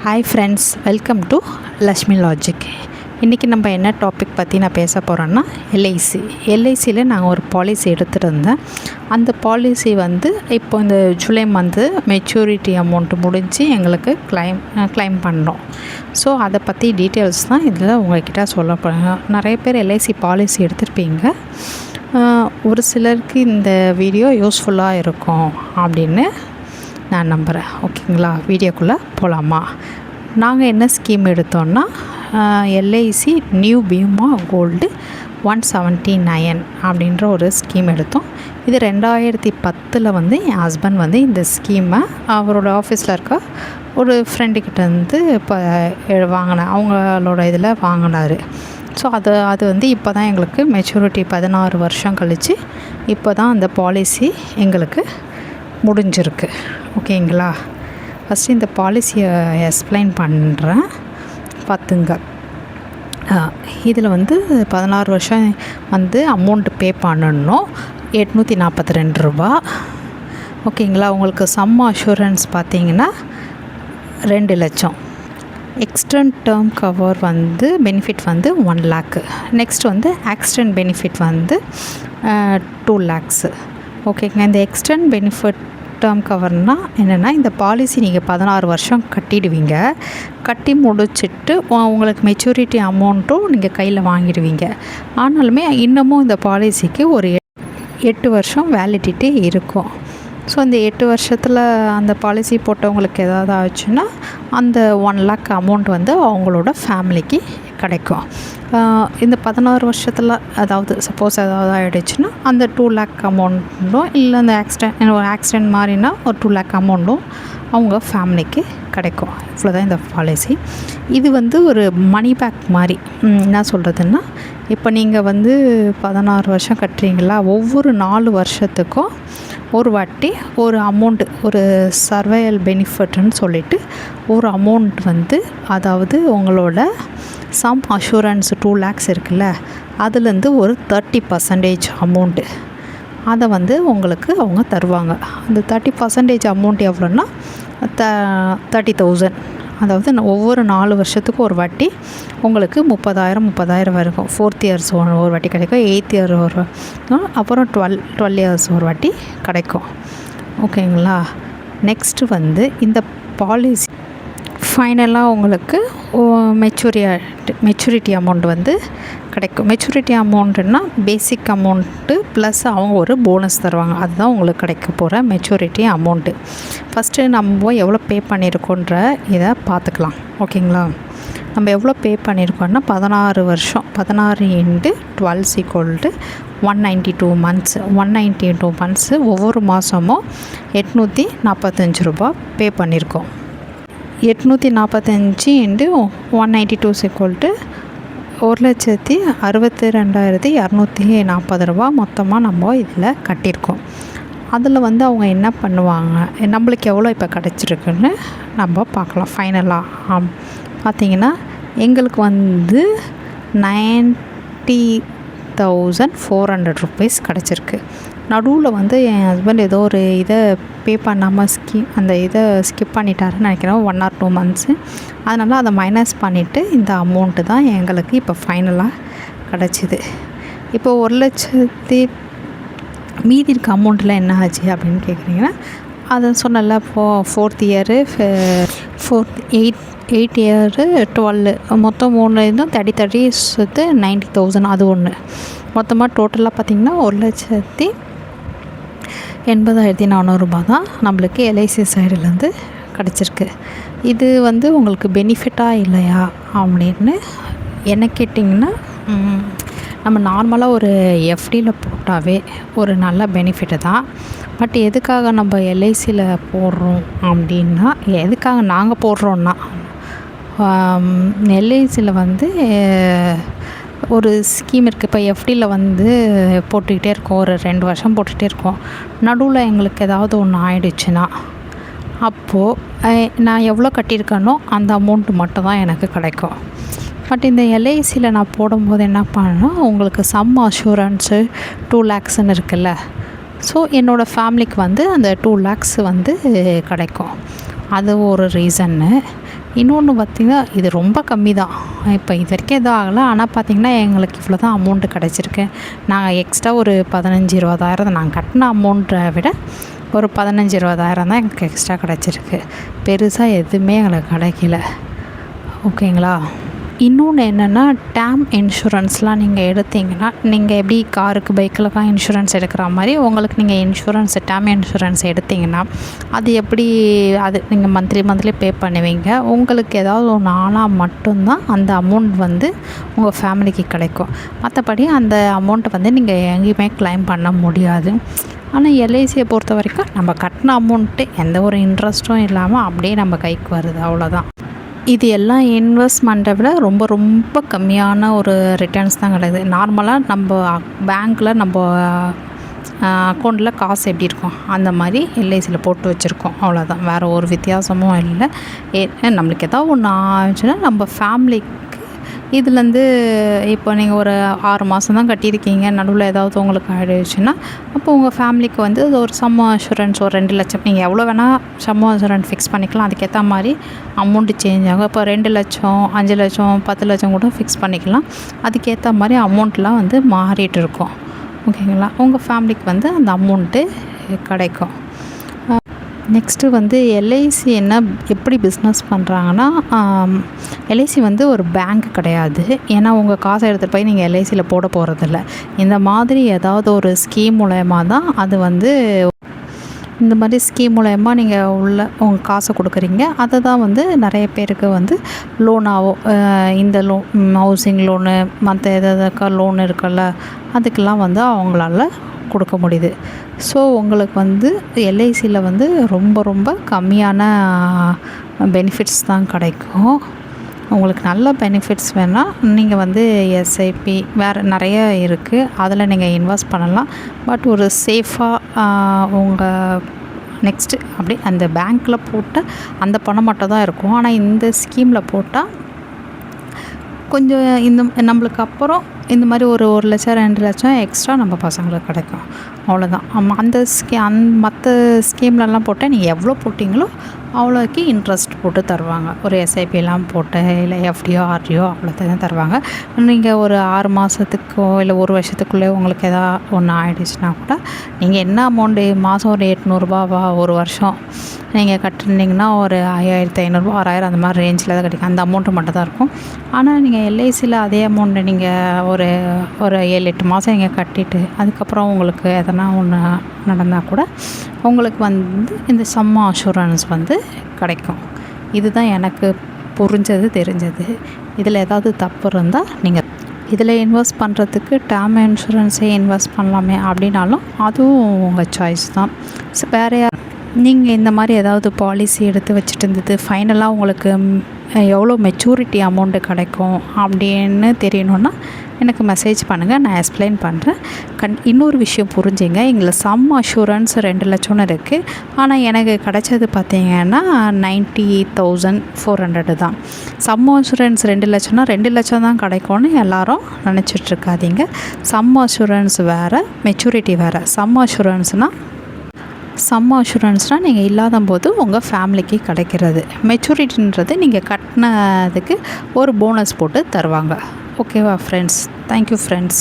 Hi friends, welcome to Lakshmi logic. இன்றைக்கி நம்ம என்ன டாபிக் பற்றி நான் பேச போகிறேன்னா எல்ஐசியில் நாங்கள் ஒரு பாலிசி எடுத்துகிட்டு இருந்தேன். அந்த பாலிசி இப்போ இந்த ஜூலை மந்த்து மெச்சூரிட்டி அமௌண்ட் முடிஞ்சு எங்களுக்கு கிளைம் பண்ணோம். ஸோ அதை பற்றி டீட்டெயில்ஸ் தான் இதில் உங்கள்கிட்ட சொல்ல போகிறேன். நிறைய பேர் எல்ஐசி பாலிசி எடுத்திருப்பீங்க. ஒரு சிலருக்கு இந்த வீடியோ யூஸ்ஃபுல்லாக இருக்கும் அப்படின்னு நான் நம்புகிறேன். ஓகேங்களா, வீடியோக்குள்ளே போகலாமா? நாங்கள் என்ன ஸ்கீம் எடுத்தோன்னா எல்ஐசி நியூ பீமா கோல்டு 179 அப்படின்ற ஒரு ஸ்கீம் எடுத்தோம். இது 2010 என் ஹஸ்பண்ட் இந்த ஸ்கீமை அவரோட ஆஃபீஸில் இருக்க ஒரு ஃப்ரெண்டுக்கிட்டேருந்து இப்போ வாங்கினேன், அவங்களோட இதில் வாங்கினார். ஸோ அது இப்போ தான் எங்களுக்கு மெச்சூரிட்டி 16 வருஷம் கழித்து இப்போ தான் அந்த பாலிசி எங்களுக்கு முடிஞ்சிருக்கு. ஓகேங்களா, ஃபஸ்ட்டு இந்த பாலிசியை எக்ஸ்பிளைன் பண்ணுறேன், பார்த்துங்க. இதில் 16 வருஷம் அமௌண்ட்டு பே பண்ணணும், 842 ரூபா. ஓகேங்களா, உங்களுக்கு சம் அஷூரன்ஸ் பார்த்தீங்கன்னா 2 லட்சம். Extend term cover benefit 1 lakh. Next accident benefit 2 lakhs. ஓகேங்க, இந்த எக்ஸ்டெண்ட் பெனிஃபிட் டேர்ம் கவர்னால் என்னென்னா, இந்த பாலிசி நீங்கள் 16 வருஷம் கட்டிடுவீங்க. கட்டி முடிச்சுட்டு உங்களுக்கு மெச்சூரிட்டி அமௌண்ட்டும் நீங்கள் கையில் வாங்கிடுவீங்க. ஆனாலுமே இன்னமும் இந்த பாலிசிக்கு ஒரு 8 வருஷம் வேலிடிட்டி இருக்கும். ஸோ இந்த 8 வருஷத்தில் அந்த பாலிசி போட்டவங்களுக்கு ஏதாவது ஆச்சுன்னா அந்த 1 லேக் அமௌண்ட் அவங்களோட ஃபேமிலிக்கு கிடைக்கும். இந்த 16 வருஷத்தில் சப்போஸ் ஏதாவது ஆகிடுச்சுன்னா அந்த 2 லேக் அமௌண்ட்டும், இல்லை அந்த ஆக்சிடென்ட் மாதிரினா ஒரு 2 லேக் அமௌண்ட்டும் அவங்க ஃபேமிலிக்கு கிடைக்கும். இவ்வளோதான் இந்த பாலிசி. இது ஒரு மணி பேக் மாதிரி. என்ன சொல்கிறதுன்னா, இப்போ நீங்கள் 16 வருஷம் கட்டுறீங்களா, ஒவ்வொரு 4 வருஷத்துக்கும் ஒரு வாட்டி ஒரு அமௌண்ட்டு, ஒரு சர்வைவல் பெனிஃபிட்னு சொல்லிட்டு ஒரு அமௌண்ட் அதாவது உங்களோட சம் அஷூரன்ஸ் 2 லேக்ஸ் இருக்குல்ல, அதுலேருந்து ஒரு 30% அமௌண்ட்டு அதை உங்களுக்கு அவங்க தருவாங்க. அந்த 30% அமௌண்ட் எவ்வளோன்னா 30,000. அதாவது ஒவ்வொரு 4 வருஷத்துக்கும் ஒரு வாட்டி உங்களுக்கு 30,000 வரைக்கும். 4th இயர்ஸ் ஒரு வாட்டி கிடைக்கும், 8th இயர் ஒரு, அப்புறம் 12 இயர்ஸ் ஒரு வாட்டி கிடைக்கும். ஓகேங்களா, நெக்ஸ்ட்டு இந்த பாலிசி ஃபைனலாக உங்களுக்கு மெச்சூரிட்டி அமௌண்ட் கிடைக்கும். மெச்சூரிட்டி அமௌண்ட்டுன்னா பேசிக் அமௌண்ட்டு ப்ளஸ் அவங்க ஒரு போனஸ் தருவாங்க. அதுதான் உங்களுக்கு கிடைக்க போகிற மெச்சூரிட்டி அமௌண்ட்டு. ஃபஸ்ட்டு நம்ம எவ்வளோ பே பண்ணியிருக்கோன்ற இதை பார்த்துக்கலாம். ஓகேங்களா, நம்ம எவ்வளோ பே பண்ணியிருக்கோன்னா 16 வருஷம், 16 × 12 = 192 மந்த்ஸ். 192 மந்த்ஸு ஒவ்வொரு மாதமும் 845 ரூபா பே பண்ணியிருக்கோம். 845 × 192 = 1,62,240 ரூபா மொத்தமாக நம்ம இதில் கட்டியிருக்கோம். அதில் அவங்க என்ன பண்ணுவாங்க, நம்மளுக்கு எவ்வளோ இப்போ கிடச்சிருக்குன்னு நம்ம பார்க்கலாம். ஃபைனலாக பார்த்திங்கன்னா எங்களுக்கு 90,400 ருபீஸ் கிடச்சிருக்கு. நடுவில் என் ஹஸ்பண்ட் ஏதோ ஒரு இதை பே பண்ணாமல் அந்த இதை ஸ்கிப் பண்ணிட்டாருன்னு நினைக்கிறேன், 1 or 2 மந்த்ஸு. அதனால் அதை மைனஸ் பண்ணிவிட்டு இந்த அமௌண்ட்டு தான் எங்களுக்கு இப்போ ஃபைனலாக கிடச்சிது. இப்போ 1 லட்சத்தி மீதி இருக்க அமௌண்ட்டில் என்ன ஆச்சு அப்படின்னு கேட்குறீங்கன்னா, அதை சொன்னல, 4th இயரு, 8th இயரு, 12 மொத்தம் 3 இதுவும் 30 சேர்த்து 90,000. அது ஒன்று. மொத்தமாக டோட்டலாக பார்த்திங்கன்னா 1,80,400 ரூபா தான் நம்மளுக்கு எல்ஐசி சைடுலேருந்து கிடச்சிருக்கு. இது உங்களுக்கு பெனிஃபிட்டாக இல்லையா அப்படின்னு என்ன கேட்டிங்கன்னா, நம்ம நார்மலாக ஒரு எஃப்டியில் போட்டாவே ஒரு நல்ல பெனிஃபிட்டு தான். பட் எதுக்காக நம்ம எல்ஐசியில் போடுறோம் அப்படின்னா, எதுக்காக நாங்கள் போடுறோன்னா, எல்ஐசியில் ஒரு ஸ்கீம் இருக்குது. இப்போ எஃப்டியில் போட்டுக்கிட்டே இருக்கோம், ஒரு 2 வருஷம் போட்டுகிட்டே இருக்கோம். நடுவில் எங்களுக்கு ஏதாவது ஒன்று ஆயிடுச்சுன்னா, அப்போது நான் எவ்வளோ கட்டியிருக்கேனோ அந்த அமௌண்ட்டு மட்டும் தான் எனக்கு கிடைக்கும். பட் இந்த எல்ஐசியில் நான் போடும்போது என்ன பண்ணேன்னா, உங்களுக்கு சம் அஷூரன்ஸு 2 லேக்ஸ்ன்னு இருக்குல்ல, ஸோ என்னோடய ஃபேமிலிக்கு அந்த 2 லேக்ஸ் கிடைக்கும். அது ஒரு ரீசன்னு. இன்னொன்று பார்த்திங்கன்னா இது ரொம்ப கம்மி தான். இப்போ இது வரைக்கும் எதுவும் ஆகலை. ஆனால் பார்த்திங்கன்னா எங்களுக்கு இவ்வளோ தான் அமௌண்ட்டு கிடச்சிருக்கு. நாங்கள் எக்ஸ்ட்ரா ஒரு 15-20 நாங்கள் கட்டின அமௌண்ட்டை விட ஒரு 15-20 தான் எங்களுக்கு எக்ஸ்ட்ரா கிடச்சிருக்கு. பெருசாக எதுவுமே எங்களுக்கு கிடைக்கல. ஓகேங்களா? இன்னொன்று என்னென்னா, டேர்ம் இன்சூரன்ஸ்லாம் நீங்கள் எடுத்திங்கன்னா, நீங்கள் எப்படி காருக்கு பைக்கிலலாம் இன்சூரன்ஸ் எடுக்கிற மாதிரி உங்களுக்கு நீங்கள் டேர்ம் இன்சூரன்ஸ் எடுத்திங்கன்னா அது எப்படி, அது நீங்கள் மந்த்லி பே பண்ணுவீங்க. உங்களுக்கு ஏதாவது ஒன்று ஆனால் மட்டும்தான் அந்த அமௌண்ட் வந்து உங்கள் ஃபேமிலிக்கு கிடைக்கும். மற்றபடி அந்த அமௌண்ட்டை வந்து நீங்கள் எங்கேயுமே கிளைம் பண்ண முடியாது. ஆனால் எல்ஐசியை பொறுத்த வரைக்கும் நம்ம கட்டின அமௌண்ட்டு எந்த ஒரு இன்ட்ரெஸ்ட்டும் இல்லாமல் அப்படியே நம்ம கைக்கு வருது, அவ்வளோதான். இது எல்லாம் இன்வெஸ்ட்மெண்ட்டை விட ரொம்ப ரொம்ப கம்மியான ஒரு ரிட்டர்ன்ஸ் தான் கிடைக்குது. நார்மலாக நம்ம பேங்க்கில் நம்ம அக்கௌண்ட்டில் காசு எப்படி இருக்கும் அந்த மாதிரி எல்ஐசியில் போட்டு வச்சுருக்கோம், அவ்வளோதான். வேறு ஒரு வித்தியாசமும் இல்லை. நம்மளுக்கு ஏதாவது ஒன்று ஆச்சுன்னா நம்ம ஃபேமிலிக்கு இதுலேருந்து இப்போ நீங்கள் ஒரு 6 மாதம் தான் கட்டியிருக்கீங்க, நடுவில் ஏதாவது உங்களுக்கு ஆகிடுச்சுன்னா அப்போ உங்கள் ஃபேமிலிக்கு வந்து அது ஒரு சம் அஷூரன்ஸ் ஒரு 2 லட்சம், நீங்கள் எவ்வளோ வேணால் சம் அஷூரன்ஸ் ஃபிக்ஸ் பண்ணிக்கலாம். அதுக்கேற்ற மாதிரி அமௌண்ட்டு சேஞ்ச் ஆகும். இப்போ 2 லட்சம் 5 லட்சம் 10 லட்சம் கூட ஃபிக்ஸ் பண்ணிக்கலாம். அதுக்கேற்ற மாதிரி அமௌண்ட்லாம் வந்து மாறிட்டு இருக்கும். ஓகேங்களா? உங்கள் ஃபேமிலிக்கு வந்து அந்த அமௌண்ட்டு கிடைக்கும். நெக்ஸ்ட்டு வந்து எல்ஐசி எப்படி பிஸ்னஸ் பண்ணுறாங்கன்னா, எல்ஐசி வந்து ஒரு பேங்க் கிடையாது. ஏன்னா உங்கள் காசை எடுத்துகிட்டு போய் நீங்கள் எல்ஐசியில் போட போகிறதில்ல. இந்த மாதிரி ஏதாவது ஒரு ஸ்கீம் மூலயமா தான் அது வந்து, இந்த மாதிரி ஸ்கீம் மூலயமா நீங்கள் உங்கள் காசை கொடுக்குறீங்க. அதை தான் வந்து நிறைய பேருக்கு வந்து லோனாவோ, இந்த ஹவுசிங் லோனு மற்ற எதாவதுக்கா லோன் இருக்குல்ல, அதுக்கெல்லாம் வந்து அவங்களால கொடுக்க முடியுது. ஸோ உங்களுக்கு வந்து எல்ஐசியில் வந்து ரொம்ப ரொம்ப கம்மியான பெனிஃபிட்ஸ் தான் கிடைக்கும். உங்களுக்கு நல்ல பெனிஃபிட்ஸ் வேணால் நீங்கள் வந்து எஸ்ஐபி வேறு நிறைய இருக்குது, அதில் நீங்கள் இன்வெஸ்ட் பண்ணலாம். பட் ஒரு சேஃபாக உங்கள் நெக்ஸ்ட்டு அப்படி அந்த பேங்க்கில் போட்டால் அந்த பணம் மட்டும் தான் இருக்கும். ஆனால் இந்த ஸ்கீமில் போட்டால் கொஞ்சம் நம்மளுக்கு அப்புறம் இந்த மாதிரி ஒரு 1 லட்சம் 2 லட்சம் எக்ஸ்ட்ரா நம்ம பசங்களுக்கு கிடைக்கும், அவ்வளோதான். அந்த மற்ற ஸ்கீம்லலாம் போட்டால் நீங்கள் எவ்வளோ போட்டிங்களோ அவ்வளோக்கு இன்ட்ரெஸ்ட் போட்டு தருவாங்க. ஒரு எஸ்ஐபிலாம் போட்டு இல்லை எஃப்டியோ ஆர்டியோ அவ்வளோதான் தருவாங்க. நீங்கள் ஒரு 6 மாதத்துக்கோ இல்லை 1 வருஷத்துக்குள்ளே உங்களுக்கு எதாவது ஒன்று ஆகிடுச்சுன்னா கூட நீங்கள் என்ன அமௌண்ட்டு மாதம் ஒரு 800 ரூபாவா ஒரு வருஷம் நீங்கள் கட்டிருந்தீங்கன்னா ஒரு 5500 6000 அந்த மாதிரி ரேஞ்சில் தான் கிடைக்கும். அந்த அமௌண்ட்டு மட்டும் தான் இருக்கும். ஆனால் நீங்கள் எல்ஐசியில் அதே அமௌண்ட்டை நீங்கள் ஒரு 7-8 மாதம் நீங்கள் கட்டிட்டு அதுக்கப்புறம் உங்களுக்கு எதனா ஒன்று நடந்தால் கூட உங்களுக்கு வந்து இந்த சம் அஷூரன்ஸ் வந்து கிடைக்கும். இதுதான் எனக்கு தெரிஞ்சது. இதில் ஏதாவது தப்பு இருந்தால் நீங்கள் இதில் இன்வெஸ்ட் பண்ணுறதுக்கு டேர்ம் இன்சூரன்ஸே இன்வெஸ்ட் பண்ணலாமே அப்படின்னாலும் அதுவும் உங்கள் சாய்ஸ் தான். வேறு நீங்கள் இந்த மாதிரி ஏதாவது பாலிசி எடுத்து வச்சுட்டு இருந்தது ஃபைனலாக உங்களுக்கு எவ்வளோ மெச்சூரிட்டி அமௌண்ட்டு கிடைக்கும் அப்படின்னு தெரியணுன்னா எனக்கு மெசேஜ் பண்ணுங்கள், நான் எக்ஸ்பிளைன் பண்ணுறேன். இன்னொரு விஷயம் புரிஞ்சுங்க, எங்களை சம் அஷூரன்ஸ் 2 லட்சம்னு இருக்குது. ஆனால் எனக்கு கிடைச்சது பார்த்திங்கன்னா 90,400 தான். சம் அஷூரன்ஸ் 2 லட்சம்னா 2 லட்சம் தான் கிடைக்கும்னு எல்லோரும் நினச்சிட்ருக்காதீங்க. சம் அஷூரன்ஸ் வேறு, மெச்சூரிட்டி வேறு. சம் அஷூரன்ஸ்னால் நீங்கள் இல்லாத போது உங்கள் ஃபேமிலிக்கு கிடைக்கிறது. மெச்சூரிட்டின்றது நீங்கள் கட்டினதுக்கு ஒரு போனஸ் போட்டு தருவாங்க. ஓகேவா ஃப்ரெண்ட்ஸ்? Thank you friends.